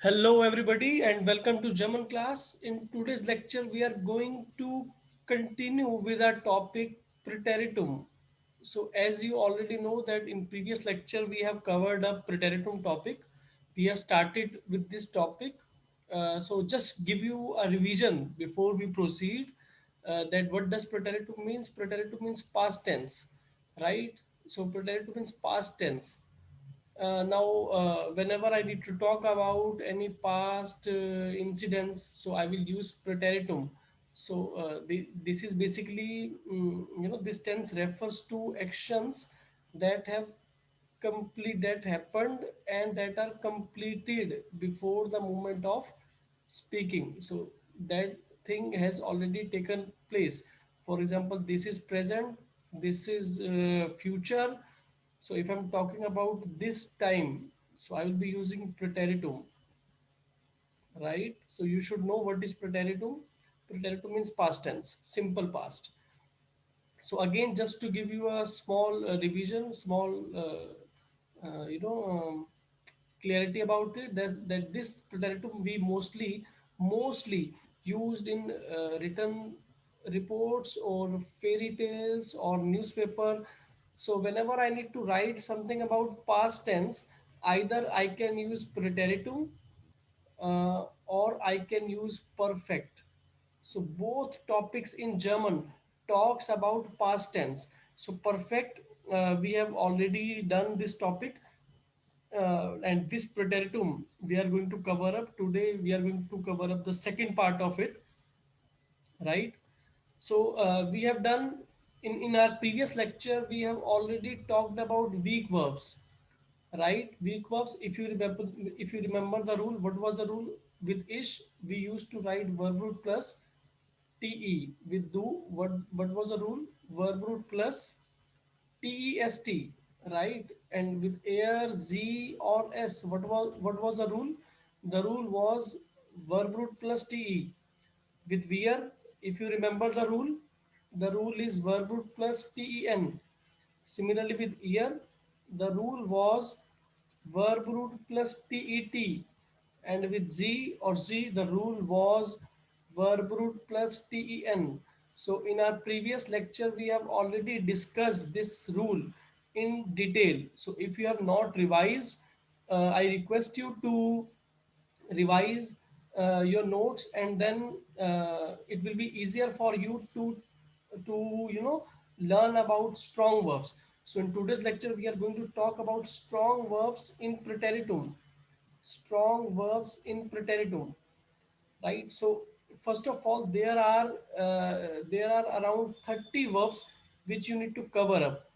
Hello, everybody, and welcome to German class. In today's lecture, we are going to continue with our topic Preteritum. So, as you already know, that in previous lecture we have covered a Preteritum topic. We have started with this topic. So, just give you a revision before we proceed. That what does Preteritum means? Preteritum means past tense, right? So, Preteritum means past tense. Now, whenever I need to talk about any past incidents, so I will use preteritum. So this is basically, this tense refers to actions that have that happened and that are completed before the moment of speaking. So that thing has already taken place. For example, this is present, this is future. So if I'm talking about this time, so I will be using preteritum, right? So you should know what is preteritum. Preteritum means past tense, simple past. So again, just to give you a small revision, small, clarity about it, that this preteritum we mostly used in written reports or fairy tales or newspaper. So whenever I need to write something about past tense, either I can use preteritum or I can use perfect. So both topics in German talks about past tense. So perfect, we have already done this topic, and this preteritum we are going to cover up today. We are going to cover up the second part of it, right? So we have done in our previous lecture. We have already talked about weak verbs, right? Weak verbs. If you remember the rule, what was the rule with ish? We used to write verb root plus te. With do, what was the rule? Verb root plus test, right? And with air, z or s, what was the rule? The rule was verb root plus te. With wear, if you remember the rule is verb root plus ten. Similarly, with ear, the rule was verb root plus tet, and with z or z, the rule was verb root plus ten. So, in our previous lecture, we have already discussed this rule in detail. So, if you have not revised, I request you to revise your notes, and then it will be easier for you to learn about strong verbs. So in today's lecture we are going to talk about strong verbs in preteritum. Strong verbs in preteritum, right? So first of all, there are around 30 verbs which you need to cover up,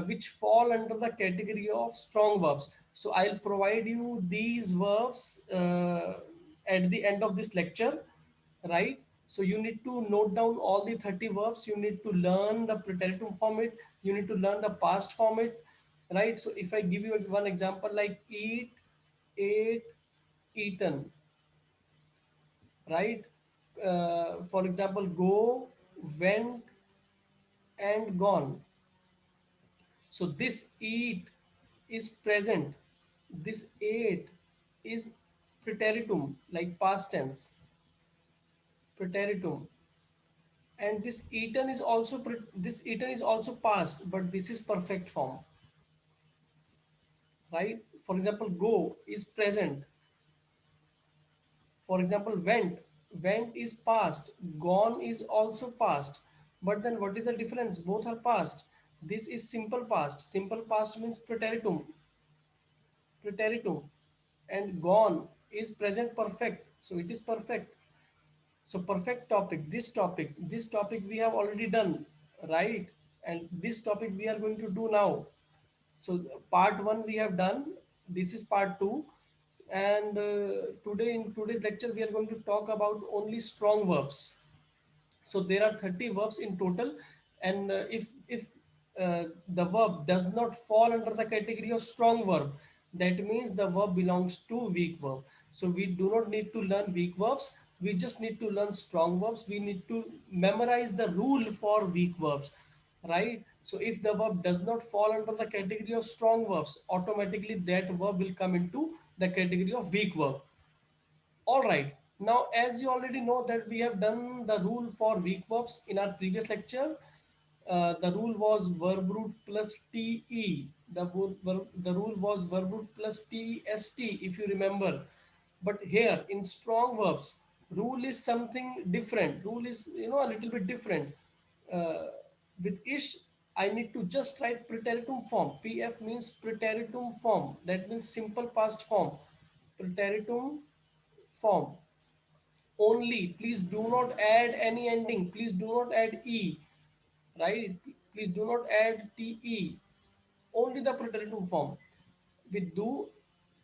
which fall under the category of strong verbs. So I'll provide you these verbs at the end of this lecture, right? So you need to note down all the 30 verbs. You need to learn the preteritum format. You need to learn the past format, right? So if I give you one example like eat, ate, eaten, right? For example, go, went, and gone. So this eat is present. This ate is preteritum, like past tense, preteritum. And this eaten is also past, but this is perfect form, right? For example, go is present. For example, went is past, gone is also past. But then what is the difference? Both are past. This is simple past. Simple past means preteritum, and gone is present perfect. So it is perfect. So perfect topic, this topic we have already done, right? And this topic we are going to do now. So part one we have done. This is part two, and today in today's lecture we are going to talk about only strong verbs. So there are 30 verbs in total, and if the verb does not fall under the category of strong verb, that means the verb belongs to weak verb. So we do not need to learn weak verbs. We just need to learn strong verbs. We need to memorize the rule for weak verbs, right? So if the verb does not fall under the category of strong verbs, automatically that verb will come into the category of weak verb. All right. Now, as you already know that we have done the rule for weak verbs in our previous lecture. The rule was verb root plus te. The rule was verb root plus test, if you remember. But here in strong verbs, rule is something different. Rule is, a little bit different. Uh, with ish, I need to just write preteritum form. PF means preteritum form. That means simple past form. Preteritum form only. Please do not add any ending. Please do not add e, right? Please do not add te. Only the preteritum form. With do,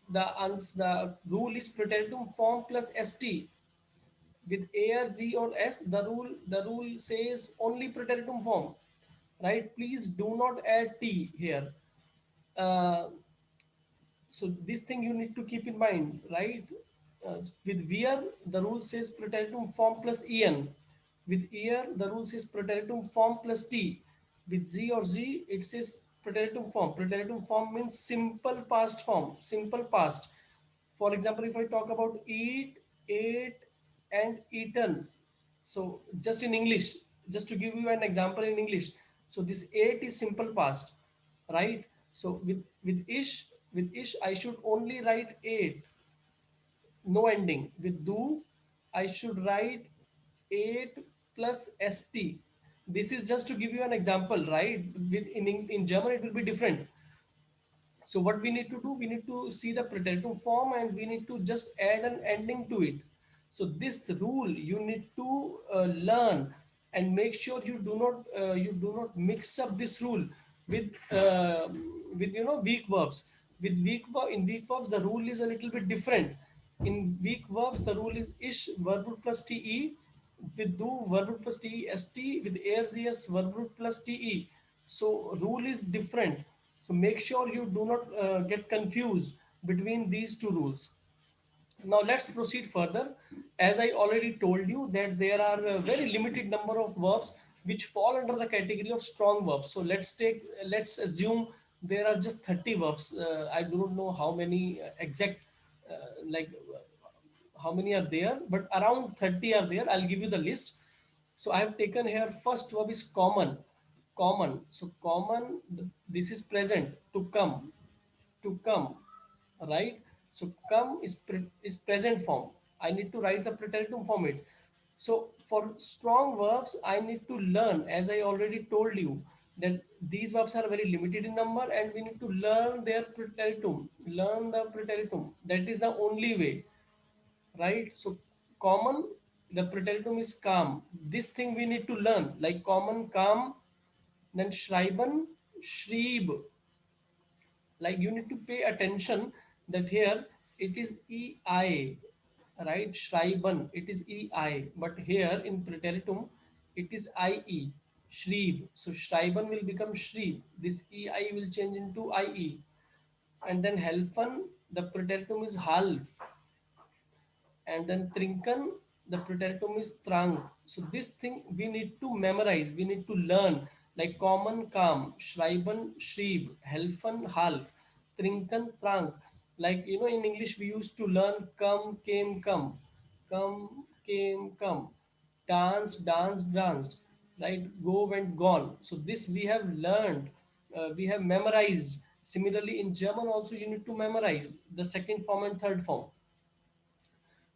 the rule is preteritum form plus st. With a or z or s, the rule says only preteritum form, right? Please do not add t here. uh, So this thing you need to keep in mind, right? With wear, the rule says preteritum form plus en. With ear, the rule says preteritum form plus t. With z or z, it says preteritum form. Preteritum form means simple past form, simple past. For example, if I talk about eat, ate, and eaten, so just in English, just to give you an example in English, so this ate is simple past, right? So with ish I should only write ate, no ending. With do, I should write ate plus st. This is just to give you an example, right? With in German it will be different. So what we need to do, we need to see the preteritum form and we need to just add an ending to it. So this rule you need to learn and make sure you do not mix up this rule with weak verbs. With in weak verbs the rule is a little bit different. In weak verbs the rule is ish verb root plus te. With do verb root plus test. With airs verb root plus te. So rule is different. So make sure you do not get confused between these two rules. Now let's proceed further. As I already told you that there are a very limited number of verbs which fall under the category of strong verbs. So let's assume there are just 30 verbs. I do not know how many exact, like how many are there, but around 30 are there. I'll give you the list. So I have taken here first verb is common. Common. So common, this is present, to come, to come, right? So come is present form. I need to write the preteritum form it. So for strong verbs, I need to learn, as I already told you, that these verbs are very limited in number and we need to learn their preteritum. Learn the preteritum. That is the only way, right? So common, the preteritum is calm. This thing we need to learn, like common, calm. Then schreiben, schrieb, like you need to pay attention that here it is ei, right? Schreiben, it is ei, but here in preteritum it is ie, schrieb. So schreiben will become schrieb, this ei will change into ie. And then helfen, the preteritum is half. And then trinken, the preteritum is trank. So this thing we need to memorize, we need to learn, like common, calm, schreiben, schrieb, helfen, half, trinken, trank. Like in English we used to learn come, came, come, came, come, dance, danced, danced, right? Go, went, gone. So this we have learned, we have memorized. Similarly in German also you need to memorize the second form and third form.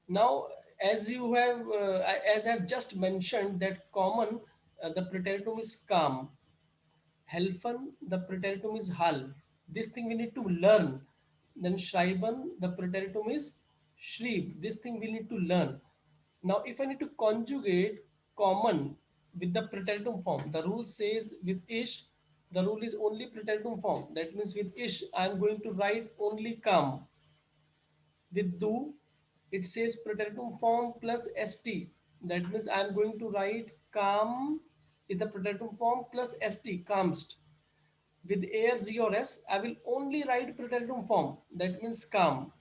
Now, as I've just mentioned that common, the preteritum is calm. Helfen, the preteritum is half. This thing we need to learn. Then schreiben, the preteritum is schrieb. This thing we need to learn. Now, if I need to conjugate common with the preteritum form, the rule says with ish, the rule is only preteritum form. That means with ish, I am going to write only calm. With do, it says preteritum form plus st. That means I am going to write calm is the preteritum form plus st, calmst. With air, z or s, I will only write preteritum form. That means calm.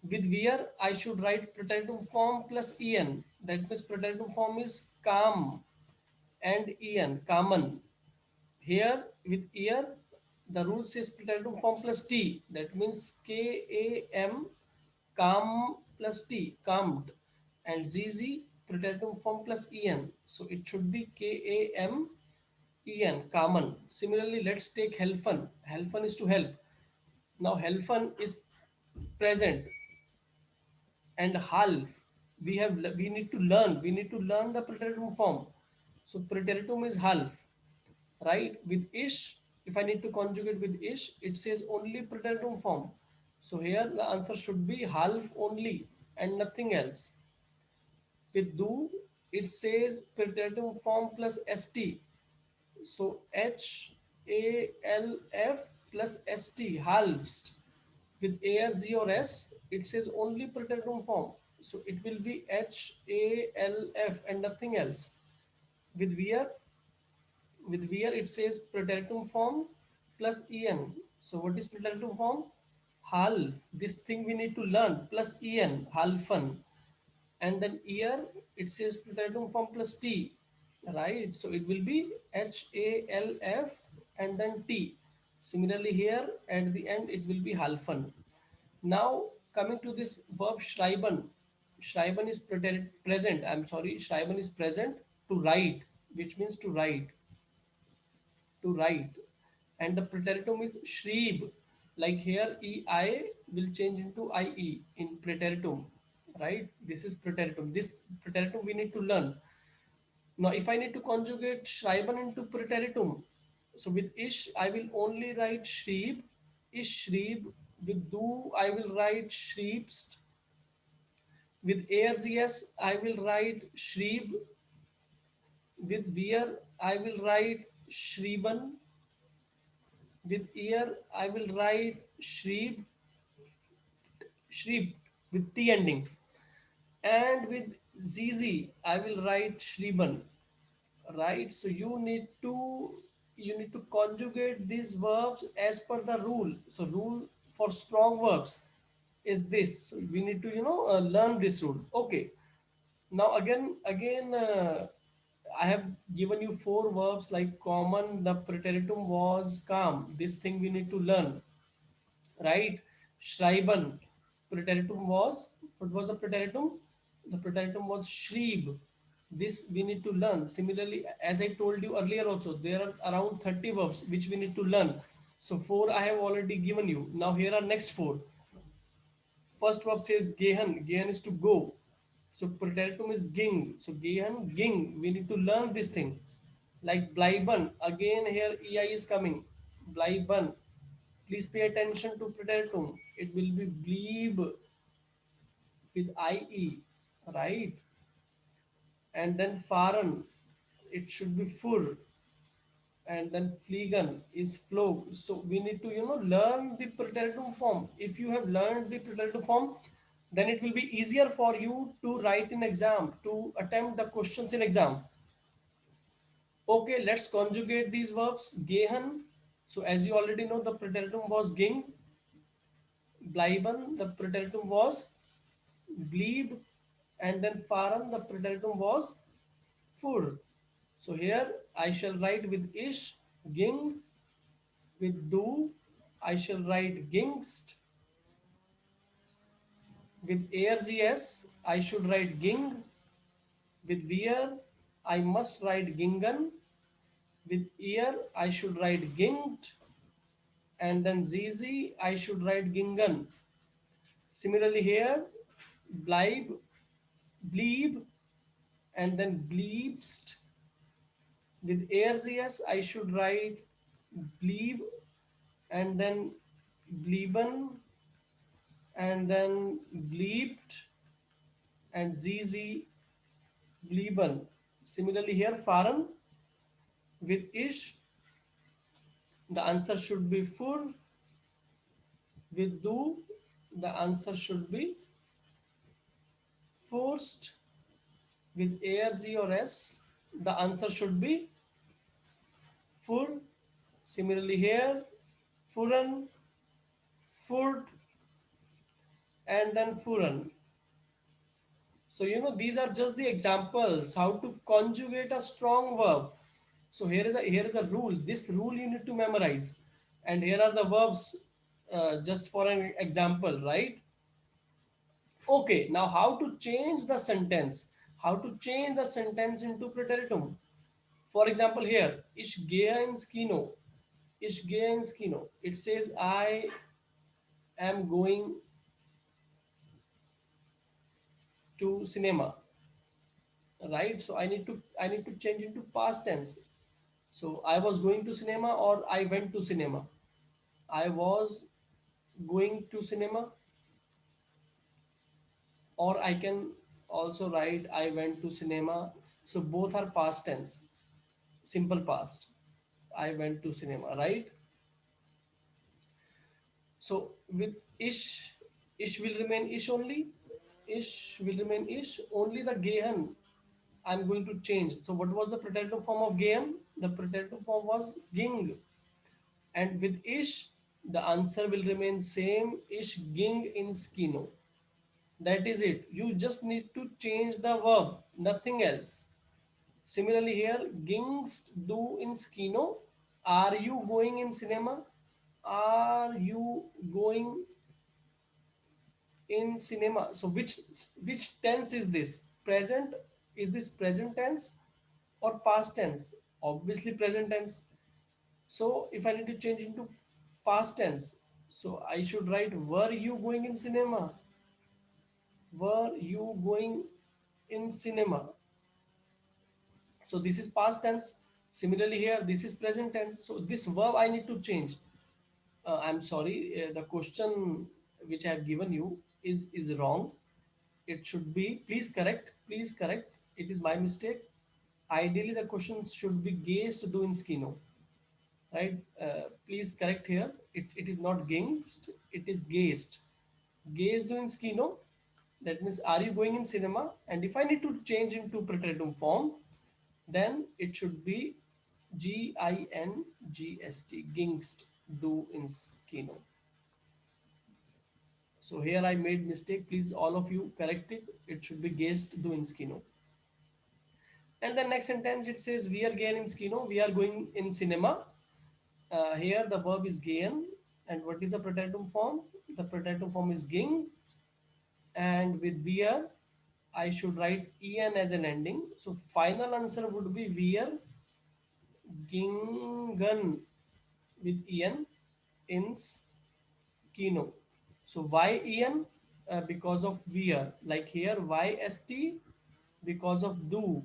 With where, I should write preteritum form plus en. That means preteritum form is calm and en, common. Here with ear, the rule says preteritum form plus t. That means kam, calm plus T, calmed, and ZZ preteritum form plus EN. So it should be KAMEN, common. Similarly, let's take helfen. Helfen is to help. Now helfen is present, and half we need to learn. We need to learn the preteritum form. So preteritum is half, right? With ish, if I need to conjugate with ish, it says only preteritum form. So here the answer should be half only and nothing else. With do, it says preteritum form plus st. So HALF plus ST, halved. With ARZ or S, it says only preteritum form. So it will be HALF and nothing else. With where, it says preteritum form plus en. So what is preteritum form? Half. This thing we need to learn plus en, halfen. And then here it says preteritum form plus T, right? So it will be HALF and then T. Similarly here at the end it will be halfen. Now coming to this verb schreiben. Schreiben is present. I'm sorry, schreiben is present to write, which means to write, and the preteritum is shrieb. Like here ei will change into ie in preteritum, right? This is preteritum. This preteritum we need to learn. Now if I need to conjugate schreiben into preteritum, so with ish I will only write shrieb, ish shrieb. With do I will write shriebst. With args I will write shrieb. With wir I will write schrieben. With ear, I will write shrieb, shrieb with T ending. And with ZZ, I will write shrieben. Right? So you need to conjugate these verbs as per the rule. So rule for strong verbs is this. So we need to learn this rule. Okay. Now again, I have given you four verbs like common. The preteritum was calm. This thing we need to learn, right? Schreiben. Preteritum was, what was the preteritum? The preteritum was schrieb. This we need to learn. Similarly, as I told you earlier also, there are around 30 verbs which we need to learn. So four I have already given you. Now here are next four. First verb says gehen. Gehen is to go. So preteritum is ging. So gehen, ging. We need to learn this thing. Like bleiben. Again here ei is coming. Bleiben. Please pay attention to preteritum. It will be bleib with ie, right? And then fahren. It should be fur. And then fliegen is flog. So we need to learn the preteritum form. If you have learned the preteritum form, then it will be easier for you to write in exam, to attempt the questions in exam. Okay, let's conjugate these verbs. Gehen. So as you already know, the preteritum was ging. Bleiben, the preteritum was blieb, and then fahren, the preteritum was fur. So here I shall write with ish, ging. With do, I shall write gingst. With args, I should write ging. With wir, I must write gingen. With ear, I should write gingt. And then zz, I should write gingen. Similarly here, bleib, blieb, and then bliebst. With args, I should write blieb, and then blieben, and then bleeped, and zz, blieben. Similarly here, fahren. With ish, the answer should be fur. With do, the answer should be forced. With arz or s, the answer should be fur. Similarly here, furen, furt, and then furen. So these are just the examples how to conjugate a strong verb. So here is a rule. This rule you need to memorize, and here are the verbs just for an example, right? Okay, now how to change the sentence? How to change the sentence into preteritum? For example, here, ich gehe ins Kino. Ich gehe ins Kino. It says I am going to cinema, right? So I need to change into past tense. So I was going to cinema or I went to cinema. I was going to cinema, or I can also write I went to cinema. So both are past tense, simple past. I went to cinema, right? So with ish will remain ish only. Ish will remain ish. Only the gehen I'm going to change. So what was the preteritum form of gehen? The preteritum form was ging. And with ish, the answer will remain same. Ish ging in skino. That is it. You just need to change the verb, nothing else. Similarly here, gingst do in skino. Are you going in cinema? Are you going in cinema? So which tense is this? Present, is this present tense or past tense? Obviously present tense. So if I need to change into past tense, so I should write were you going in cinema? Were you going in cinema? So this is past tense. Similarly here, this is present tense. So this verb I need to change. I'm sorry, the question which I have given you is wrong. It should be, please correct, please correct. It is my mistake. Ideally, the question should be gazed do in skino, right? Please correct here. It is not gazed, it is gazed. Gazed do in skino. That means, are you going in cinema? And if I need to change into preteritum form, then it should be gingst, gingst, do in skino. So here I made mistake. Please, all of you correct it. It should be gazed, do in skino. And the next sentence it says we are going in skino. We are going in cinema. Here the verb is gehen. And what is the preteritum form? The preteritum form is ging. And with wir, I should write en as an ending. So final answer would be wir gingen with en ins kino. So why en? Because of wir. Like here yst because of do.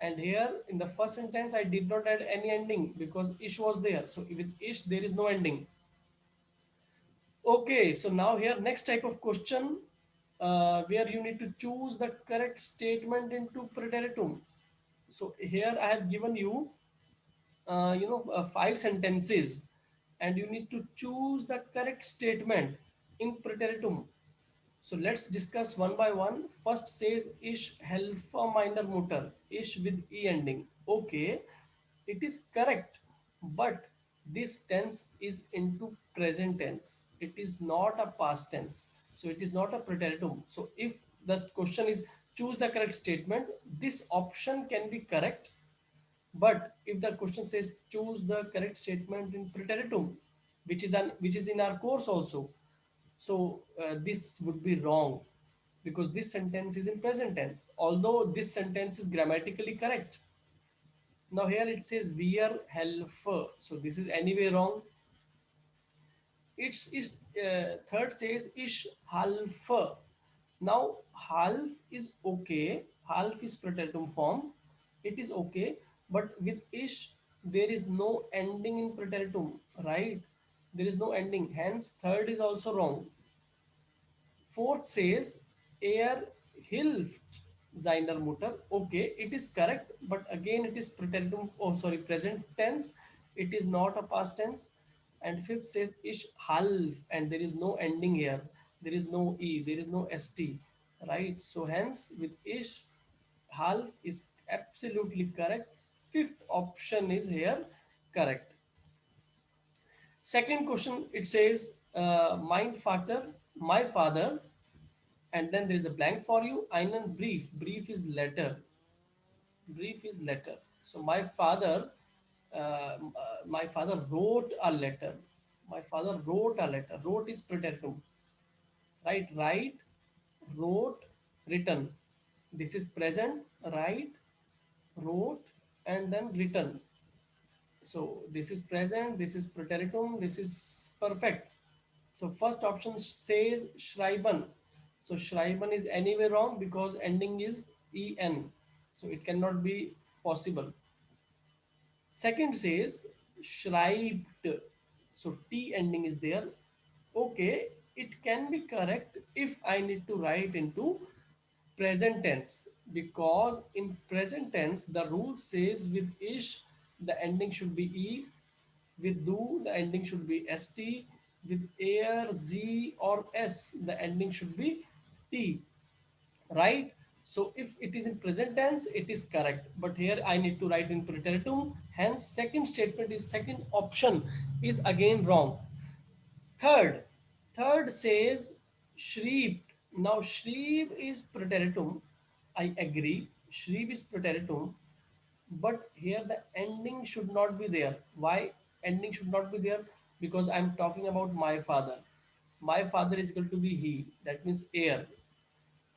And here in the first sentence I did not add any ending because ish was there. So with ish there is no ending. Okay, so now here next type of question where you need to choose the correct statement into preteritum. So here I have given you, five sentences, and you need to choose the correct statement in preteritum. So let's discuss one by one. First says ish helfa minor motor. Ish with e ending. Okay, it is correct, but this tense is into present tense. It is not a past tense. So it is not a preteritum. So if the question is choose the correct statement, this option can be correct. But if the question says choose the correct statement in preteritum, which is in our course also, so this would be wrong because this sentence is in present tense. Although this sentence is grammatically correct. Now here it says wir helfen. So this is anyway wrong. It's is third says ish half. Now half is okay. Half is preteritum form. It is okay, but with ish there is no ending in preteritum, right? There is no ending. Hence third is also wrong. Fourth says er hilft seiner Mutter. Okay, it is correct, but again it is preteritum. Oh, sorry, present tense. It is not a past tense. And fifth says ish half, and there is no ending here. There is no e. There is no st. Right. So hence with ish half is absolutely correct. Fifth option is here correct. Second question it says mein Vater, my father, and then there is a blank for you. Einen brief. Brief is letter. Brief is letter. So my father wrote a letter. My father wrote a letter. Wrote is preteritum. Right. Write. wrote, written. This is present, write, wrote, and then written. So this is present, this is preteritum, this is perfect. So first option says Schreiben. So Schreiben is anyway wrong because ending is en. So it cannot be possible. Second says schreibt. So T ending is there. Okay, it can be correct if I need to write into present tense, because in present tense the rule says with ish the ending should be e, with do the ending should be st, with air, z or s the ending should be t, right? So if it is in present tense it is correct, but here I need to write in preteritum, hence second option is again wrong. Third, third says shrieved. Now shrieve is preteritum. I agree. Shrieve is preteritum, but here the ending should not be there. Why ending should not be there? Because I'm talking about my father. My father is equal to be he. That means heir,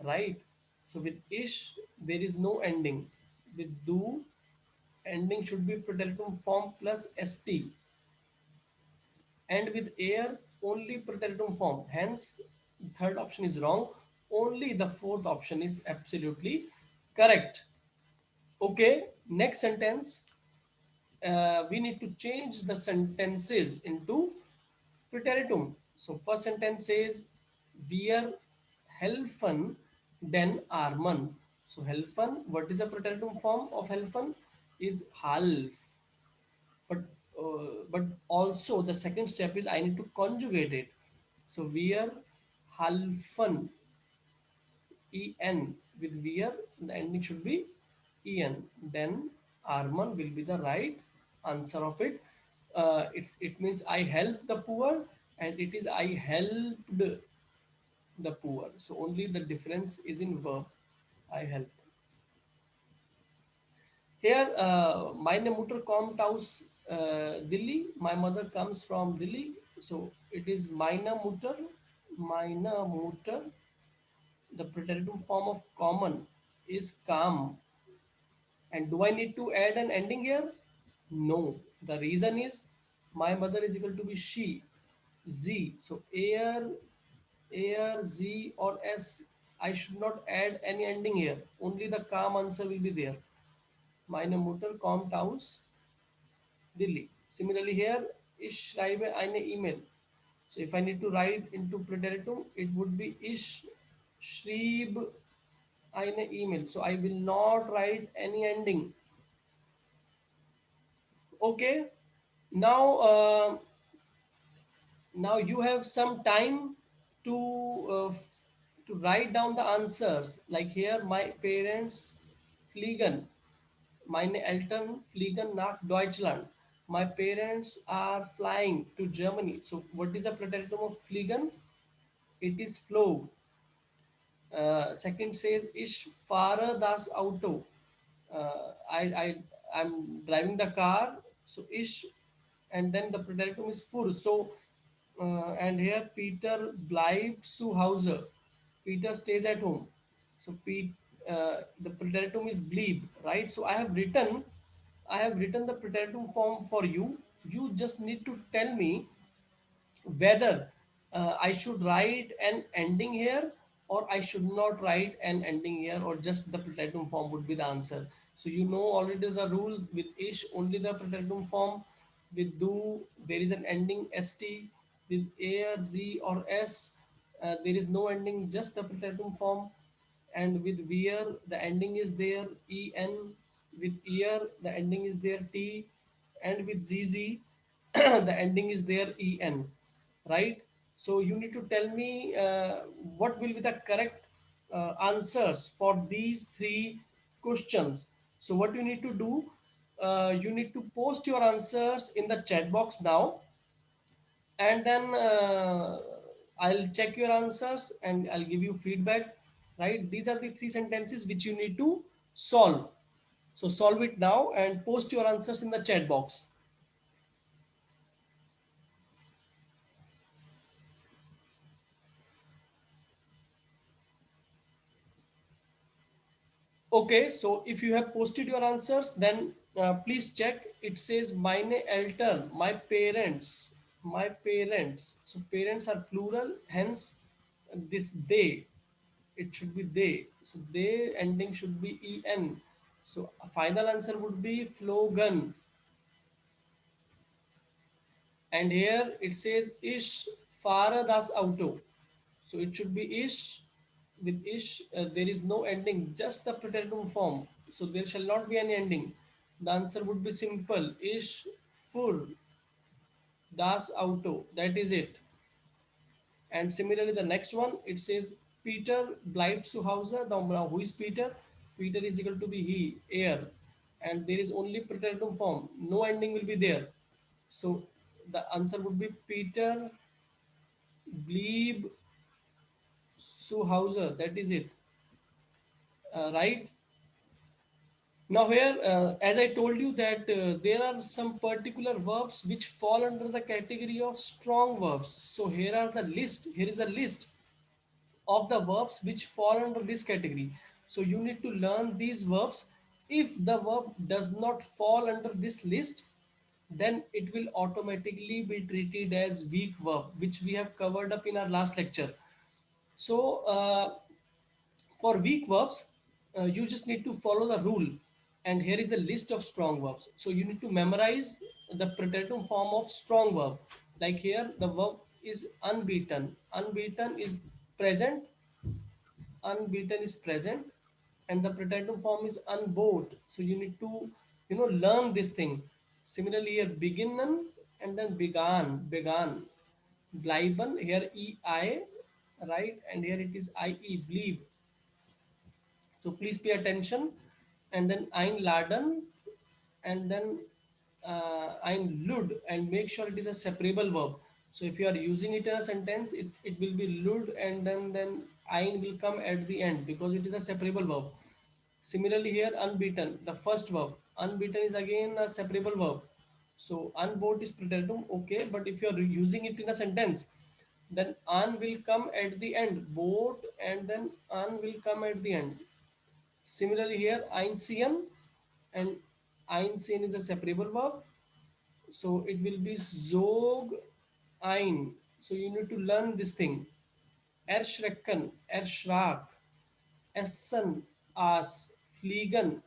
right? So with ish there is no ending. With do ending should be preteritum form plus st, and with air only preteritum form. Hence, third option is wrong. Only the fourth option is absolutely correct. Okay, next sentence. We need to change the sentences into preteritum. So first sentence says, "Wir helfen den Armen." So helfen, what is a preteritum form of helfen? Is half. but but also the second step is I need to conjugate it. So wir halfen en, with wir the ending should be en, then arman will be the right answer of it. It means I helped the poor, and it is I helped the poor. So only the difference is in verb. I help. Here, meine Mutter kommt aus Delhi. My mother comes from Delhi. So it is meine Mutter. Meine Mutter. The preteritum form of common is kam. And do I need to add an ending here? No. The reason is my mother is equal to be she. Z. So air, Z or S. I should not add any ending here. Only the calm answer will be there. Meine Mutter kommt aus Delhi. Similarly here, ich schreibe eine E-Mail. So if I need to write into preteritum, it would be ich schrieb eine E-Mail. So I will not write any ending. Okay. Now, now you have some time to to write down the answers. Like here, my parents fliegen. Meine Eltern fliegen nach Deutschland. My parents are flying to Germany. So what is the preteritum of fliegen? It is flow. Second says ich fahre das Auto. I'm driving the car. So ich, and then the preteritum is fuhr. So and here Peter bleibt zu Hause. Peter stays at home. So the preteritum is blieb, right? So I have written the preteritum form for you. You just need to tell me whether I should write an ending here or I should not write an ending here, or just the preteritum form would be the answer. So you know already the rule. With ish only the preteritum form, with do there is an ending st, with air, z or s there is no ending, just the preteritum form, and with wear the ending is there en, with ear the ending is there t, and with zz the ending is there en, right? So you need to tell me what will be the correct answers for these three questions. So what you need to do, you need to post your answers in the chat box now, and then I'll check your answers and I'll give you feedback, right? These are the three sentences which you need to solve. So solve it now and post your answers in the chat box. Okay, so if you have posted your answers, then please check. It says meine Eltern, my parents, my parents. So parents are plural, hence this they. It should be they. So they ending should be en. So a final answer would be flogen. And here it says ich fahre das Auto. So it should be ish. With ish, there is no ending, just the preteritum form. So there shall not be any ending. The answer would be simple. Ich fuhr das Auto. That is it. And similarly, the next one, it says Peter bleibt zu Hause. Now, who is Peter? Peter is equal to the he, air. And there is only preteritum form. No ending will be there. So the answer would be Peter blieb zu Hause. That is it. Right? Now here, as I told you that there are some particular verbs which fall under the category of strong verbs. So here are the list. Here is a list of the verbs which fall under this category. So you need to learn these verbs. If the verb does not fall under this list, then it will automatically be treated as weak verb, which we have covered up in our last lecture. So for weak verbs, you just need to follow the rule. And here is a list of strong verbs. So you need to memorize the preteritum form of strong verb. Like here, the verb is unbeaten. Unbeaten is present. Unbeaten is present. And the preteritum form is unbought. So you need to, learn this thing. Similarly, here, beginnen and then began. Began. Bleiben, here ei, right? And here it is ie, believe. So please pay attention. And then einladen, and then einlud, and make sure it is a separable verb. So if you are using it in a sentence, it will be lud, and then ein will come at the end because it is a separable verb. Similarly here, unbeaten, the first verb. Unbeaten is again a separable verb. So unbought is preteritum, okay, but if you are using it in a sentence, then un will come at the end, bought, and then un will come at the end. Similarly here, einsehen, and einsehen is a separable verb. So it will be zog ein. So you need to learn this thing. Erschrecken, erschrak, essen, ass, fliegen,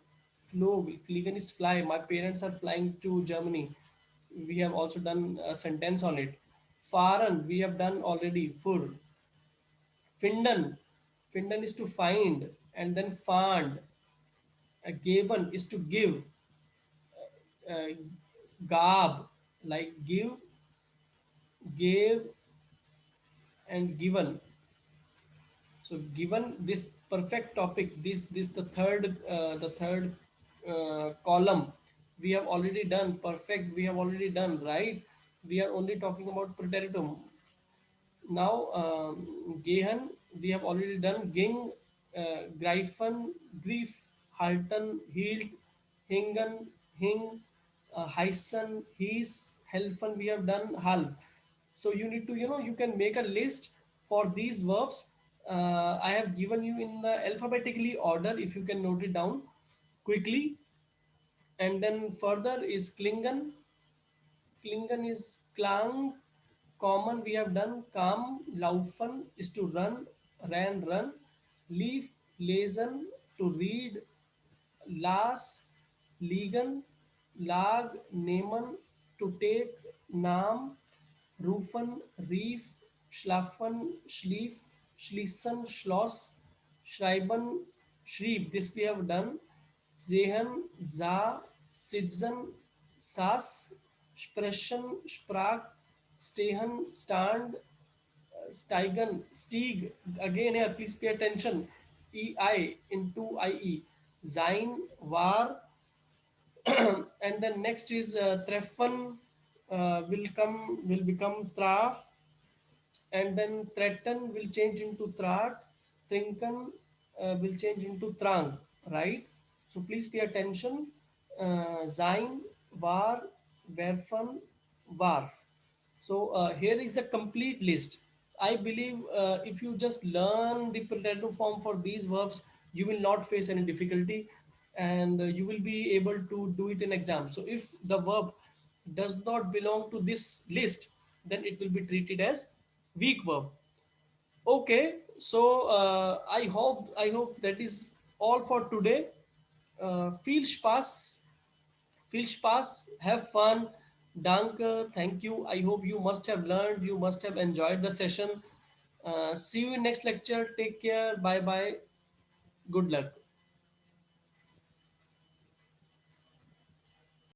flog. Fliegen is fly. My parents are flying to Germany. We have also done a sentence on it. Fahren, we have done already. Fur. Finden. Finden is to find. And then fand. Geben is to give. uh, Gab, like give, gave, and given. So given this perfect topic, this the third column, we have already done. Perfect, we have already done, right? We are only talking about preteritum. Now, Gehen, we have already done. Ging, Greifen, Grief, Halten, Hielt, Hingen, Hing, Heissen, Hies, Helfen, we have done half. So you need to, you can make a list for these verbs. I have given you in the alphabetically order, if you can note it down quickly. And then further is Klingen. Klingen is klang. Common we have done. Kam, laufen is to run, ran, run. Leaf, lesen, to read. Las, liegen, lag, nehmen, to take. Naam, rufen, rief, schlafen, schlief, schließen, schloss, schreiben, schrieb. This we have done. Sehen, sah, sitzen, saß, sprechen, sprach, stehen, stand, steigen, stieg. Again here, please pay attention. EI into IE. Sein, war, and then next is treffen, will become traf, and then threaten will change into threat, trinken will change into trang, right? So please pay attention. Sein, war, werfen, warf. So here is the complete list. I believe if you just learn the preteritum form for these verbs, you will not face any difficulty, and you will be able to do it in exam. So if the verb does not belong to this list, then it will be treated as weak verb. Okay, so I hope that is all for today. Viel Spaß, viel Spaß, have fun. Danke, thank you. I hope you must have learned, you must have enjoyed the session. See you in next lecture. Take care. Bye bye. Good luck.